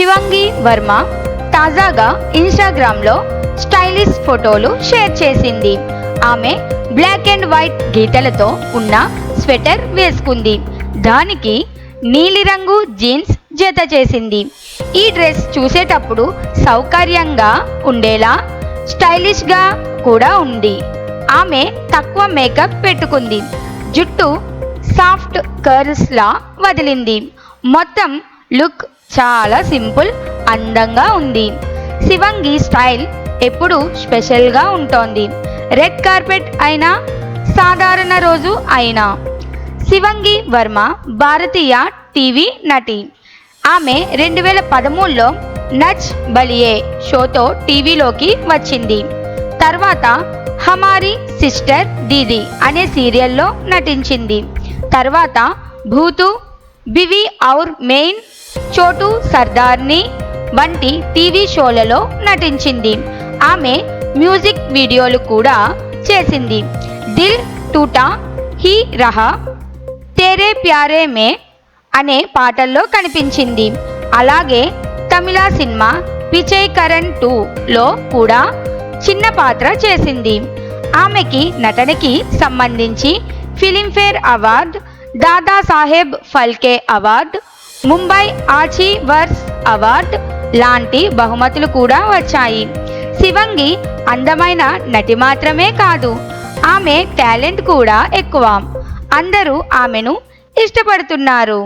శివంగి వర్మ తాజాగా ఇన్స్టాగ్రామ్లో స్టైలిష్ ఫోటోలు షేర్ చేసింది. ఆమె బ్లాక్ అండ్ వైట్ గీతలతో ఉన్న స్వెటర్ వేసుకుంది. దానికి నీలిరంగు జీన్స్ జత చేసింది. ఈ డ్రెస్ చూసేటప్పుడు సౌకర్యంగా ఉండేలా స్టైలిష్గా కూడా ఉంది. ఆమె తక్కువ మేకప్ పెట్టుకుంది. జుట్టు సాఫ్ట్ కర్ల్స్లా వదిలింది. మొత్తం లుక్ చాలా సింపుల్, అందంగా ఉంది. శివంగి స్టైల్ ఎప్పుడు స్పెషల్గా ఉంటోంది. రెడ్ కార్పెట్ అయినా, సాధారణ రోజు అయినా. శివంగి వర్మ భారతీయ టీవీ నటి. ఆమె 2013లో నచ్ బలియే షోతో టీవీలోకి వచ్చింది. తర్వాత హమారీ సిస్టర్ దీదీ అనే సీరియల్లో నటించింది. తర్వాత భూతు, బివి ఔర్ మెయిన్, చోటు సర్దార్ని వంటి టీవీ షోలలో నటించింది. ఆమె మ్యూజిక్ వీడియోలు కూడా చేసింది. దిల్ టూటా హీ రహా, తేరే ప్యారే మే అనే పాటల్లో కనిపించింది. అలాగే తమిళ సినిమా పిచై కరణ్ 2లో కూడా చిన్న పాత్ర చేసింది. ఆమెకి నటనకి సంబంధించి Filmfare award, Dadasaheb Phalke award, Mumbai achievers award లాంటి బహుమతులు కూడా వచ్చాయి. శివంగి అందమైన నటి మాత్రమే కాదు, ఆమె టాలెంట్ కూడా ఎక్కువ. అందరూ ఆమెను ఇష్టపడుతున్నారు.